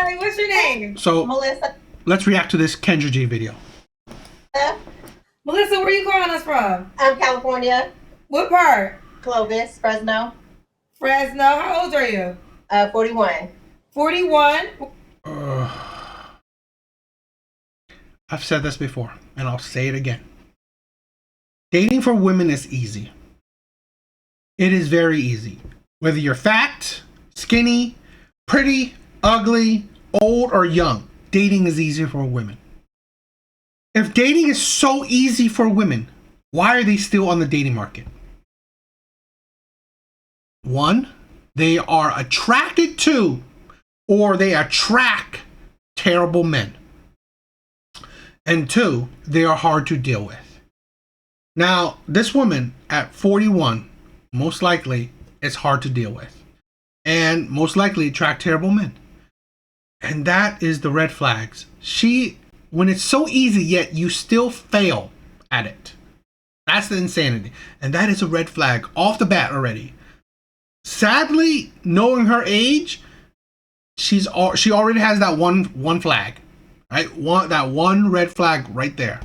Hi, what's your name? So Melissa. let's react to this Kendra G video. Melissa, where you calling us from? California. What part? Clovis, Fresno. Fresno. How old are you? 41. 41. I've said this before, and I'll say it again. Dating for women is easy. It is very easy. Whether you're fat, skinny, pretty, ugly, old, or young, dating is easier for women. If dating is so easy for women, why are they still on the dating market? One, they are attracted to or they attract terrible men. And two, they are hard to deal with. Now, this woman at 41, most likely, is hard to deal with. And most likely attract terrible men. And that is the red flags. When it's so easy, yet you still fail at it. That's the insanity. And that is a red flag off the bat already. Sadly, knowing her age, she already has that one flag. Right? That one red flag right there.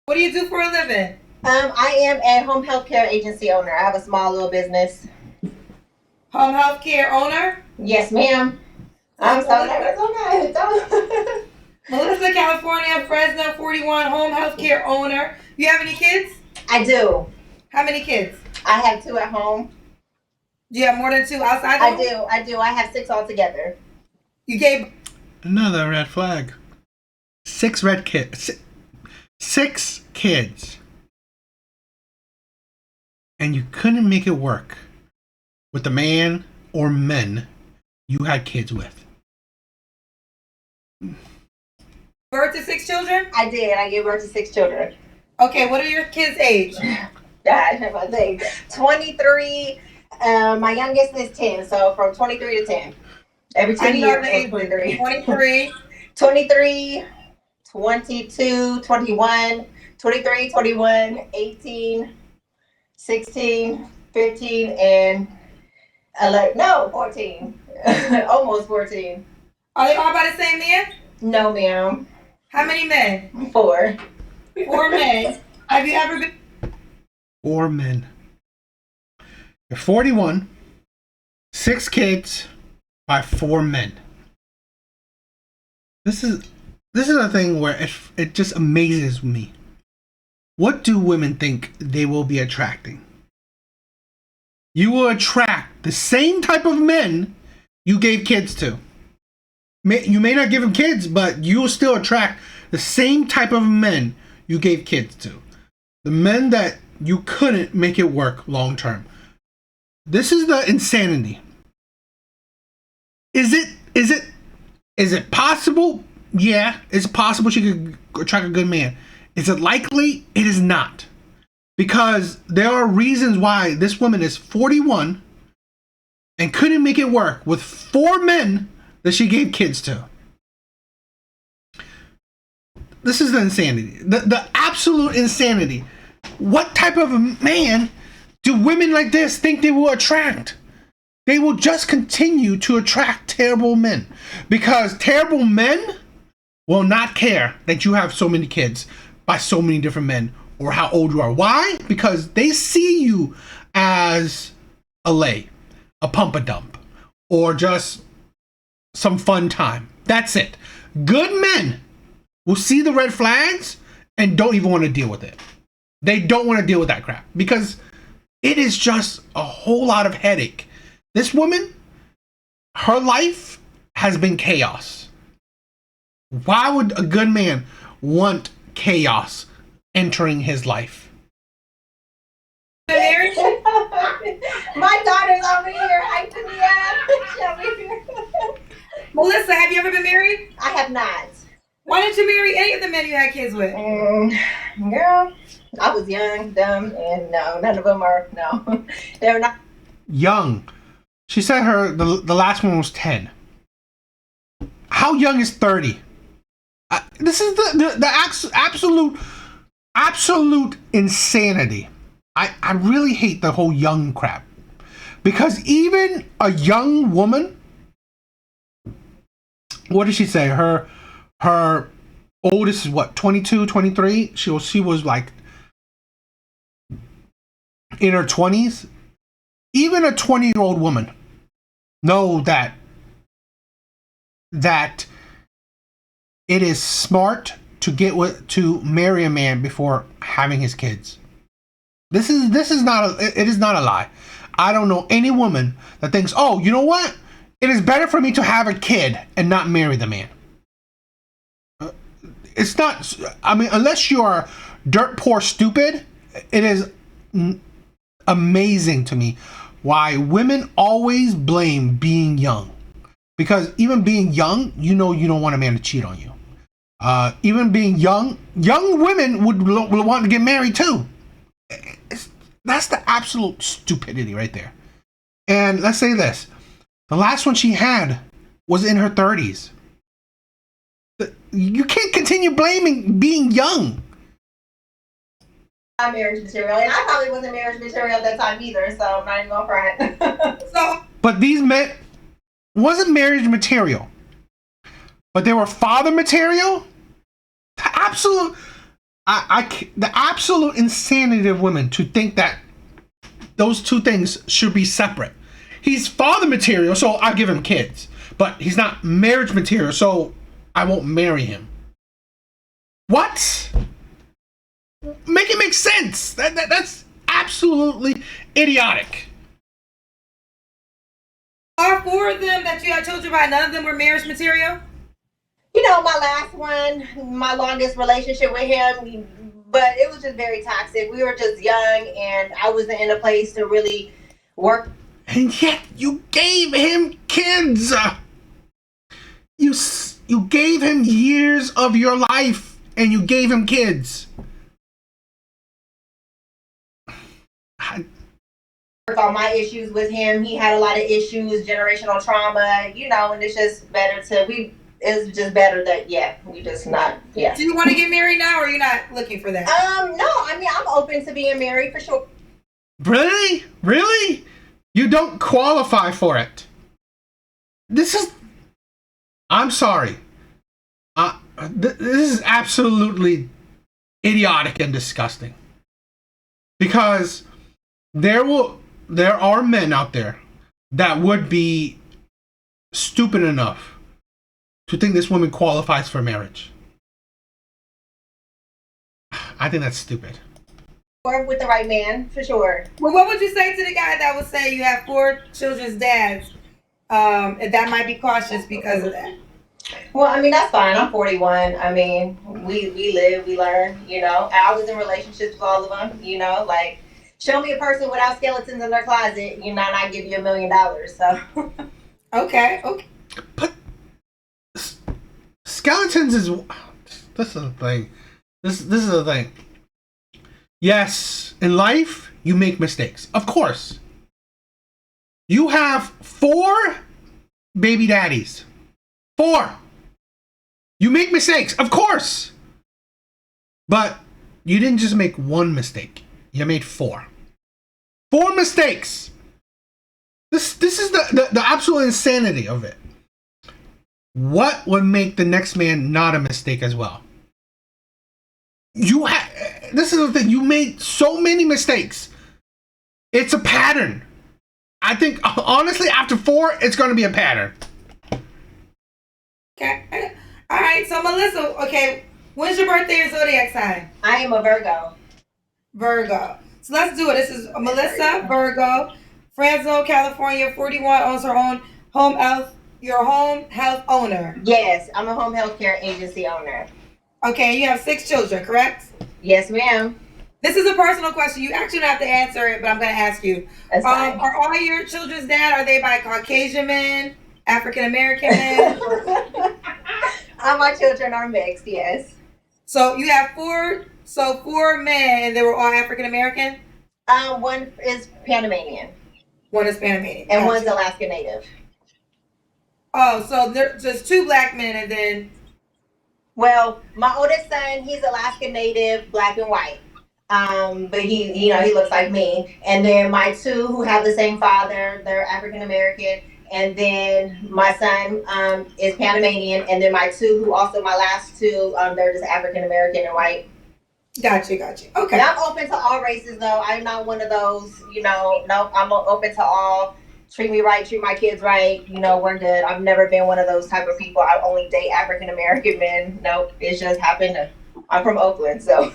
What do you do for a living? I am a home health care agency owner. I have a small little business. Home health care owner? Yes, ma'am. I'm so nervous. Okay. Don't. Melissa, California, Fresno, 41, home health care owner. You have any kids? I do. How many kids? I have 2 at home. Do you have more than 2 outside home? I do. I have 6 altogether. You gave... Another red flag. 6 red kids. 6 kids. And you couldn't make it work with the man or men you had kids with. Birth to 6 children? I did. I gave birth to 6 children. Okay, what are your kids' age? God, I think 23. My youngest is 10, so from 23 to 10. Every 2 years, 23. 23. 23, 22, 21, 23, 21, 18, 16, 15, and 14. Almost 14. Are they all by the same man? No, ma'am. How many men? 4. 4 men. Have you ever been... 4 men. You're 41. 6 kids by 4 men. This is a thing where it just amazes me. What do women think they will be attracting? You will attract the same type of men you gave kids to. You may not give them kids, but you will still attract the same type of men you gave kids to. The men that you couldn't make it work long term. This is the insanity. Is it possible? Yeah, it's possible she could attract a good man. Is it likely? It is not. Because there are reasons why this woman is 41 and couldn't make it work with 4 men that she gave kids to. This is the insanity. The absolute insanity. What type of a man do women like this think they will attract? They will just continue to attract terrible men. Because terrible men will not care that you have so many kids by so many different men or how old you are. Why? Because they see you as a lay, a pump a dump, or just some fun time. That's it. Good men will see the red flags and don't even want to deal with it. They don't want to deal with that crap because it is just a whole lot of headache. This woman, her life has been chaos. Why would a good man want chaos entering his life? Married? My daughter's over here hyping me up. Over here. Melissa, have you ever been married? I have not. Why didn't you marry any of the men you had kids with? Girl, I was young, dumb, and no, none of them are, no. They're not. Young. She said the last one was 10. How young is 30? This is the absolute insanity. I really hate the whole young crap. Because even a young woman what did she say? Her oldest is what, 22, 23? She was like in her 20s. Even a 20-year-old woman know that it is smart to marry a man before having his kids. This is not it is not a lie. I don't know any woman that thinks, "Oh, you know what? It is better for me to have a kid and not marry the man." It's not. I mean, unless you are dirt poor stupid, it is amazing to me why women always blame being young. Because even being young, you don't want a man to cheat on you. Even being young women would want to get married too. That's the absolute stupidity right there. And let's say this. The last one she had was in her 30s. You can't continue blaming being young. I'm marriage material, and I probably wasn't marriage material at that time either, so I'm not even gonna front. But these men wasn't marriage material, but they were father material. The absolute insanity of women to think that those two things should be separate. He's father material, so I'll give him kids, but he's not marriage material, so I won't marry him. What? Make it make sense. That's absolutely idiotic. Are 4 of them that I told you about, none of them were marriage material? You know, my last one, my longest relationship with him, but it was just very toxic. We were just young, and I wasn't in a place to really work. And yet you gave him kids. You gave him years of your life, and you gave him kids. Work on my issues with him. He had a lot of issues, generational trauma, and it's just better it's just better that, we just not, Do you want to get married now, or are you not looking for that? No, I mean, I'm open to being married for sure. Really? Really? You don't qualify for it. I'm sorry. This is absolutely idiotic and disgusting. Because there are men out there that would be stupid enough to think this woman qualifies for marriage. I think that's stupid. Or with the right man, for sure. Well, what would you say to the guy that would say you have 4 children's dads? And that might be cautious because of that. Well, I mean, that's fine. I'm 41. I mean, we live, we learn, I was in relationships with all of them, like, show me a person without skeletons in their closet, and I give you $1 million, so. Okay. But skeletons is... This is the thing. This is the thing. Yes, in life, you make mistakes. Of course. You have 4 baby daddies. 4. You make mistakes, of course. But you didn't just make 1 mistake. You made 4. 4 mistakes. This is the absolute insanity of it. What would make the next man not a mistake as well? This is the thing. You made so many mistakes. It's a pattern. I think, honestly, after 4, it's going to be a pattern. Okay. All right. So, Melissa, okay, when's your birthday or zodiac sign? I am a Virgo. Virgo. So let's do it. This is Melissa, Virgo, Fresno, California, 41, owns her own home health. You're a home health owner. Yes, I'm a home health care agency owner. Okay, you have 6 children, correct? Yes, ma'am. This is a personal question. You actually don't have to answer it, but I'm going to ask you. That's fine. Are all your children's dad, are they by Caucasian men, African American men? All my children are mixed, yes. So you have 4 men, and they were all African American? One is Panamanian. One is Panamanian. And one's Alaska Native. Oh, so there's just 2 black men, and then... Well, my oldest son, he's Alaska Native, black and white. But he looks like me. And then my 2 who have the same father, they're African American. and then my son is Panamanian, and then my two, who also my last two, they're just African American and white. Gotcha. Okay. And I'm open to all races, though. I'm not one of those, nope, I'm open to all. Treat me right, treat my kids right, we're good. I've never been one of those type of people. I only date African American men. Nope, it just happened. I'm from Oakland, so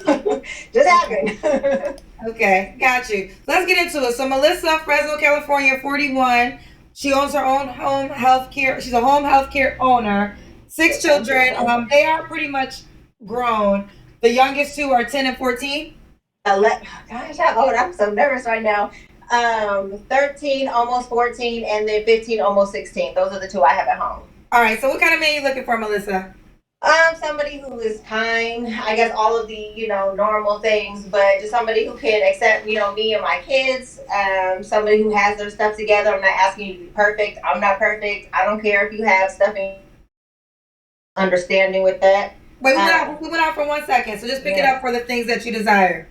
just happened. Okay, got you. Let's get into it. So Melissa, Fresno, California, 41. She owns her own home health care. She's a home health care owner. 6 children. They are pretty much grown. The youngest two are 10 and 14. Gosh, how old? I'm so nervous right now. 13, almost 14, and then 15, almost 16. Those are the two I have at home. All right. So what kind of man you looking for, Melissa? Somebody who is kind, I guess all of the, normal things, but just somebody who can accept, me and my kids. Somebody who has their stuff together. I'm not asking you to be perfect. I'm not perfect. I don't care if you have stuff in understanding with that. Wait, we went out for 1 second. So just pick it up for the things that you desire.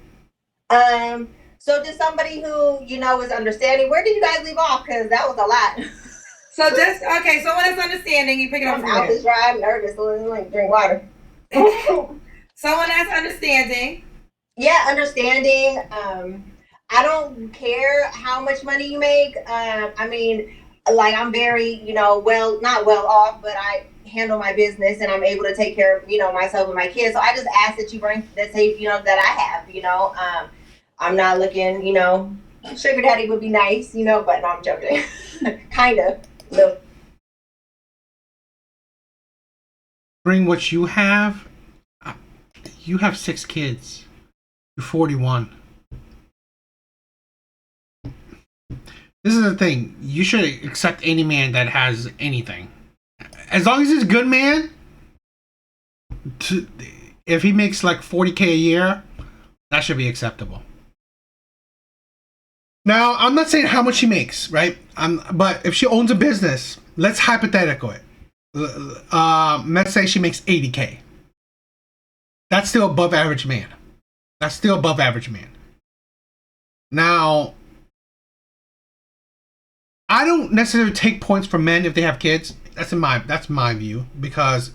So just somebody who, is understanding. Where did you guys leave off? Because that was a lot. So just, okay, someone that's understanding, you pick it up from out there. this dry, I'm nervous, so like drink water. Someone that's understanding. Yeah, understanding. I don't care how much money you make. I mean, like I'm very, well, not well off, but I handle my business and I'm able to take care of, myself and my kids. So I just ask that you bring that say, that I have, I'm not looking, sugar daddy would be nice, but no, I'm joking. Kind of. No. Bring what you have. You have 6 kids. You're 41. This is the thing. You should accept any man that has anything. As long as he's a good man, if he makes like $40K a year, that should be acceptable. Now, I'm not saying how much she makes, right? But if she owns a business, let's hypothetical it. Let's say she makes $80K. That's still above average man. Now, I don't necessarily take points from men if they have kids. That's my view, because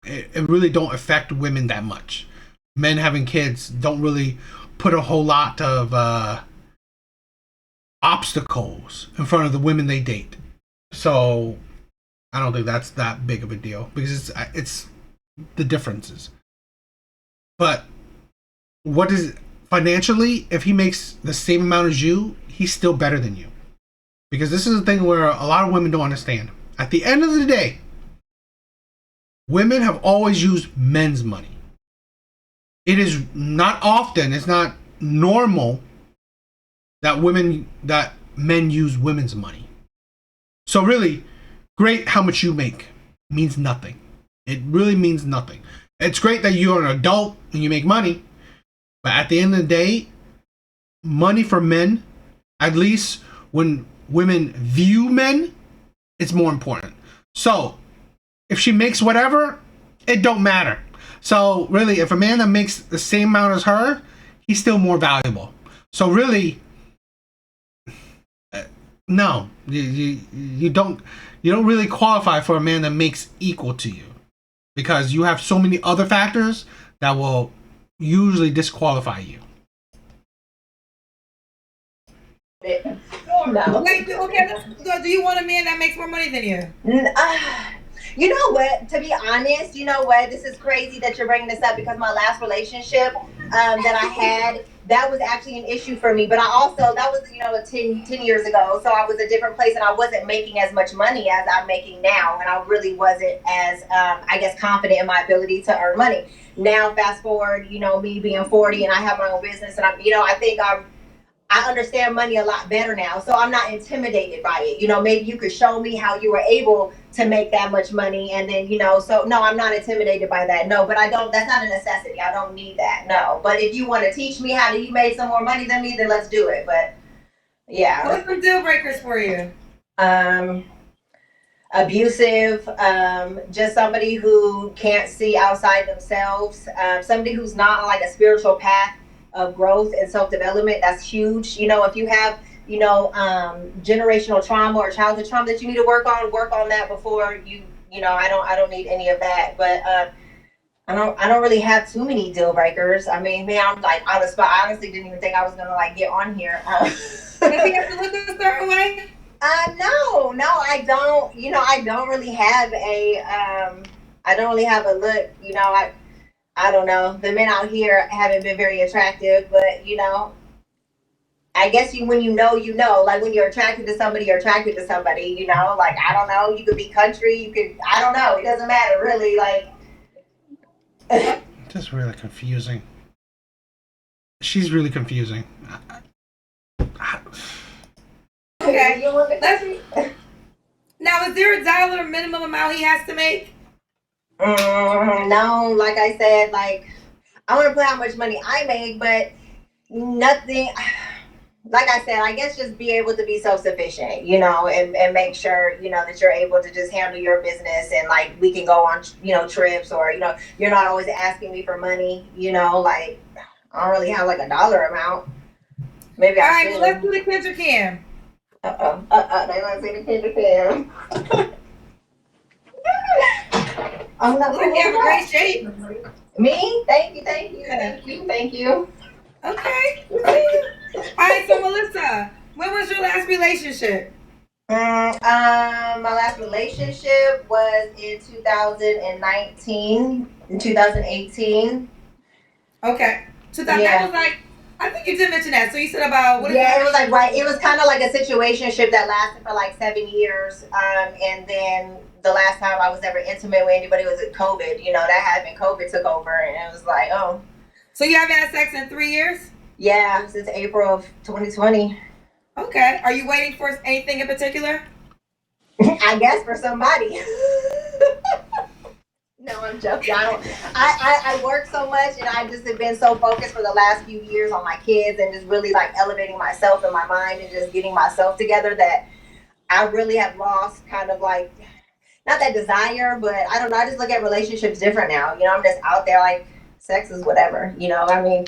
it really don't affect women that much. Men having kids don't really put a whole lot of obstacles in front of the women they date. So I don't think that's that big of a deal, because it's the differences. But what is financially, if he makes the same amount as you, he's still better than you. Because this is the thing where a lot of women don't understand. At the end of the day, women have always used men's money. It is not often, it's not normal that men use women's money. So really, great how much you make means nothing. It really means nothing. It's great that you're an adult and you make money, but at the end of the day, money for men, at least when women view men, it's more important. So if she makes whatever, it don't matter. So really, if a man that makes the same amount as her, he's still more valuable. So really, no, you don't really qualify for a man that makes equal to you, because you have so many other factors that will usually disqualify you. No. Wait, okay, do you want a man that makes more money than you? You know what? To be honest, you know what? This is crazy that you're bringing this up, because my last relationship that I had, that was actually an issue for me. But I also, that was, 10 years ago. So I was a different place and I wasn't making as much money as I'm making now. And I really wasn't as, I guess, confident in my ability to earn money. Now, fast forward, me being 40 and I have my own business, and I think I understand money a lot better now, so I'm not intimidated by it. Maybe you could show me how you were able to make that much money, and then, so no, I'm not intimidated by that. No, but that's not a necessity. I don't need that. No, but if you want to teach me how you made some more money than me, then let's do it. But yeah. What's some deal breakers for you? Abusive, just somebody who can't see outside themselves, somebody who's not on like a spiritual path of growth and self-development. That's huge. If you have generational trauma or childhood trauma that you need to work on that before I don't need any of that. But I don't really have too many deal breakers. I mean, man, I'm like on the spot. I honestly didn't even think I was gonna like get on here. Does he have to look a certain way? No, I don't. I don't really have a look. I don't know. The men out here haven't been very attractive, but I guess when like when you're attracted to somebody, you're attracted to somebody. Like I don't know. You could be country. I don't know. It doesn't matter really. Like. Just really confusing. She's really confusing. Okay. Now, is there a dollar minimum amount he has to make? No, like I said, like I want to put how much money I make, but nothing. Like I said, I guess just be able to be self-sufficient, and make sure, that you're able to just handle your business and like we can go on, trips or, you're not always asking me for money, like I don't really have like a dollar amount. Maybe All I right, should. well, let's do the Kendra Cam. They want to see the Kendra Cam. I'm not Look, you have a great shape. Me? Thank you. Okay. All right, so Melissa, when was your last relationship? My last relationship was in 2019, in 2018. Okay. So that Yeah. was like, I think you did mention that. So you said about what? Yeah, it was like right. It was kind of like a situationship that lasted for like 7 years. And then the last time I was ever intimate with anybody was at COVID. That happened. COVID took over, and it was like, oh. So you haven't had sex in 3 years? Yeah, since April of 2020. Okay. Are you waiting for anything in particular? I guess for somebody. No, I'm joking. I work so much, and I just have been so focused for the last few years on my kids and just really like elevating myself and my mind and just getting myself together that I really have lost kind of like, not that desire, but I don't know. I just look at relationships different now. I'm just out there like sex is whatever. I mean,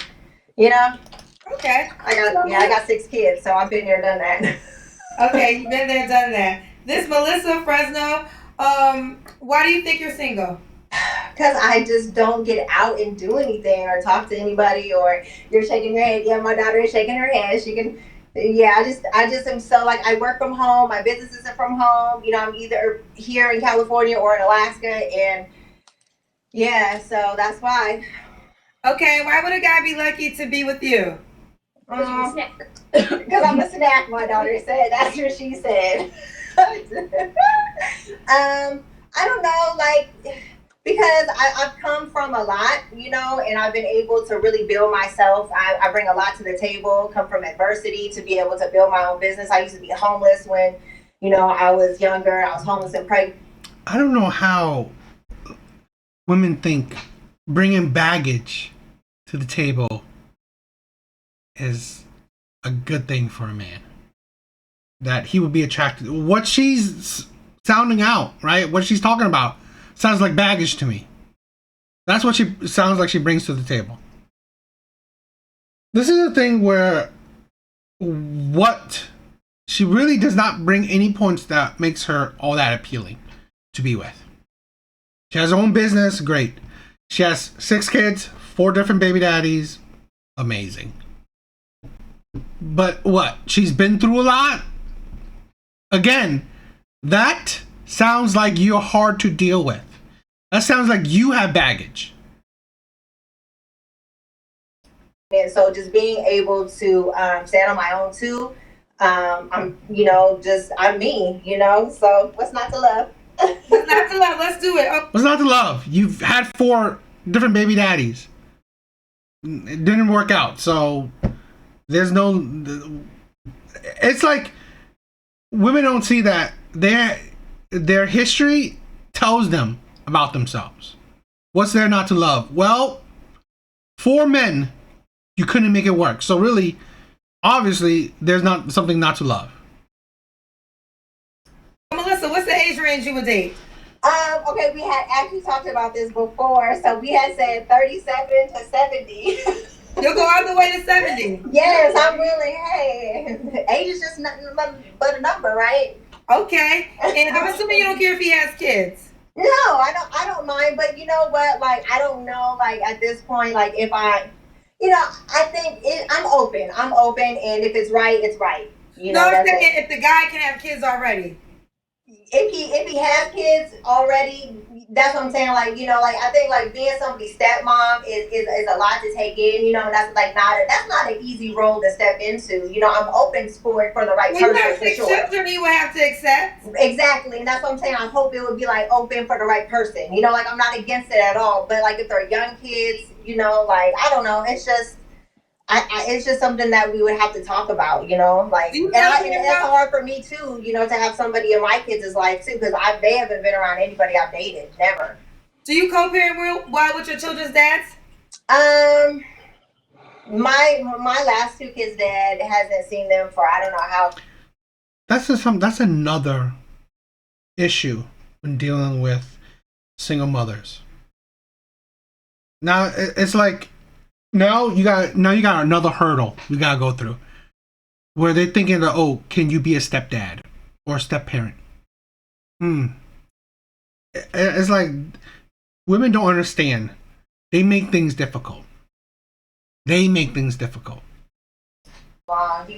Okay. I got 6 kids, so I've been there, done that. Okay, you've been there, done that. This Melissa Fresno, why do you think you're single? Because I just don't get out and do anything or talk to anybody, or you're shaking your head. Yeah, my daughter is shaking her head. She can. Yeah, I just am so like I work from home. My business isn't from home. I'm either here in California or in Alaska, and yeah, so that's why. Okay, why would a guy be lucky to be with you? Because I'm a snack. My daughter said. That's what she said. I don't know, like. Because I've come from a lot, and I've been able to really build myself. I bring a lot to the table, come from adversity to be able to build my own business. I used to be homeless when, I was younger. I was homeless and pregnant. I don't know how women think bringing baggage to the table is a good thing for a man. That he would be attracted. What she's sounding out, right? What she's talking about sounds like baggage to me. That's what she sounds like she brings to the table. This is a thing where what she really does not bring any points that makes her all that appealing to be with. She has her own business, great. She has 6 kids, 4 different baby daddies, amazing. But what? She's been through a lot? Again, that sounds like you're hard to deal with. That sounds like you have baggage. And so just being able to stand on my own too, I'm me, so what's not to love? What's not to love? Let's do it. Oh. What's not to love? You've had 4 different baby daddies. It didn't work out, so there's no... It's like women don't see that their history tells them about themselves. What's there not to love? Well, 4 men, you couldn't make it work. So really, obviously, there's not something not to love. Melissa, what's the age range you would date? Okay, we had actually talked about this before. So we had said 37 to 70. You'll go all the way to 70. Yes, I'm willing. Hey, age is just nothing but a number, right? Okay. And I'm assuming you don't care if he has kids. No, I don't mind, but you know what? Like, I don't know. Like at this point, like if I think I'm open. I'm open, and if it's right, it's right. No, I'm That's saying it. if the guy can have kids already. If he has kids already, that's what I'm saying. Like like I think like being somebody's stepmom is a lot to take in. And that's like that's not an easy role to step into. I'm open for it for the right Well, you person have for 6 sure. children he would have to accept. Exactly, and that's what I'm saying. I hope it would be like open for the right person. Like I'm not against it at all. But like if they're young kids, like I don't know. It's just it's just something that we would have to talk about, like, Do you and know it's hard for me too, to have somebody in my kids' life too, because they haven't been around anybody I've dated, never. Do you co-parent well with your children's dads? Um, my last two kids' dad hasn't seen them for I don't know how. That's another issue when dealing with single mothers. Now it's like now you got another hurdle you gotta go through, where they're thinking that, oh, can you be a stepdad or a step parent? It's like women don't understand. They make things difficult. He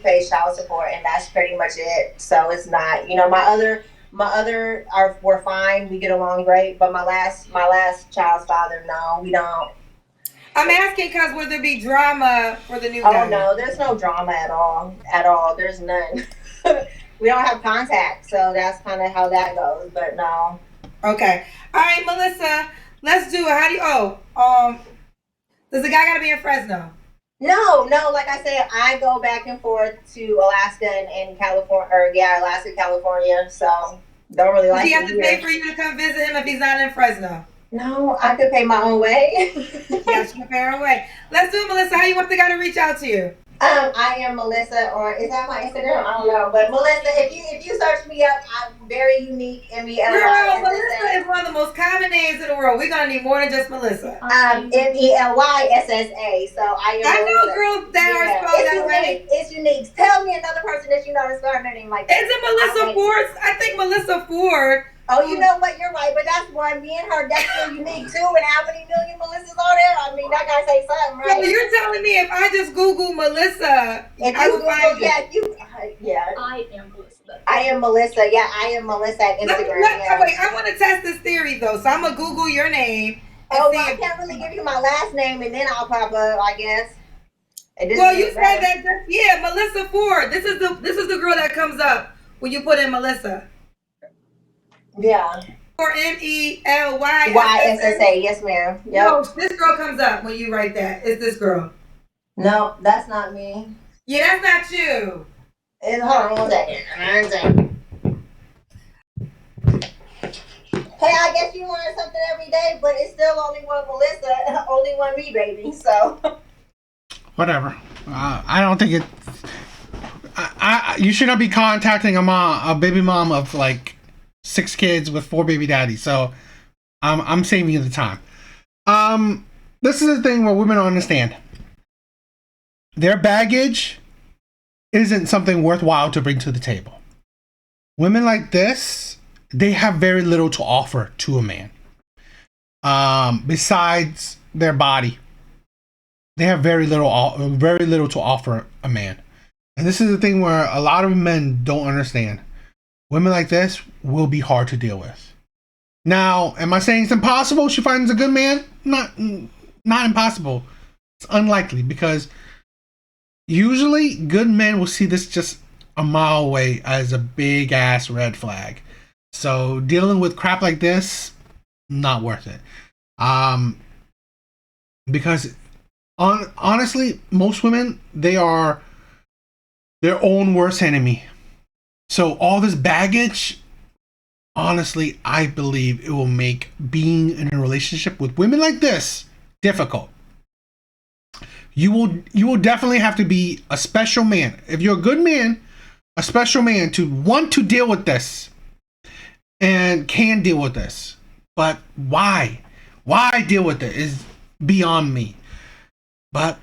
pays child support, and that's pretty much it. So it's not, my other were fine. We get along great, but my last child's father, no, we don't. I'm asking because would there be drama for the new Oh guy? no, there's no drama at all. There's none. We don't have contact, so that's kind of how that goes. But no. Okay. All right, Melissa. Let's do it. How do you? Does the guy got to be in Fresno? No. Like I said, I go back and forth to Alaska and California, Alaska, California. So don't really Does like he have it to pay here. for you to come visit him if he's not in Fresno? No, I could pay my own way. Yes, you can pay her away. Let's do it, Melissa. How you want the guy to reach out to you? I am Melissa, or is that my Instagram? I don't know, but Melissa, if you search me up, I'm very unique. Girl, Melissa is one of the most common names in the world. We're gonna need more than just Melissa. MELYSSA. So I am. I know Melissa. girls that are spelled It's that way. unique. It's unique. Tell me another person that you know that's got their name like that. Is it Melissa Ford? I think Melissa Ford. Oh, you know what? You're right, but that's one. Me and her, that's still unique too. And how many million Melissas are there? I mean, I gotta say something, right? So you're telling me if I just Google Melissa, If I you will find you. I am Melissa. I am Melissa. Yeah, I am Melissa at Instagram. Yeah. Wait, I want to test this theory though, so I'm gonna Google your name. And Oh, see well, I if, can't really give you my last name, and then I'll pop up, I guess. well, you said that. Yeah, Melissa Ford. This is the girl that comes up when you put in Melissa. Yeah. Or MELY. YSSA. Yes, ma'am. Yep. No, this girl comes up when you write that. It's this girl. No, that's not me. Yeah, that's not you. Hold on one second. Hey, I guess you learn something every day, but it's still only one Melissa, only one me, baby. So. Whatever. I don't think it. You should not be contacting a baby mom of like 6 kids with 4 baby daddies. So I'm saving you the time. This is the thing where women don't understand. Their baggage isn't something worthwhile to bring to the table. Women like this, they have very little to offer to a man. Besides their body, they have very little to offer a man. And this is the thing where a lot of men don't understand. Women like this will be hard to deal with. Now, am I saying it's impossible she finds a good man? Not impossible. It's unlikely, because usually good men will see this just a mile away as a big ass red flag. So dealing with crap like this, not worth it. Because honestly, most women, they are their own worst enemy. So all this baggage, honestly, I believe it will make being in a relationship with women like this difficult. You will definitely have to be a special man. If you're a good man, a special man to want to deal with this and can deal with this. But why? Why deal with it is beyond me. But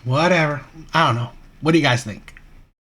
whatever. I don't know. What do you guys think?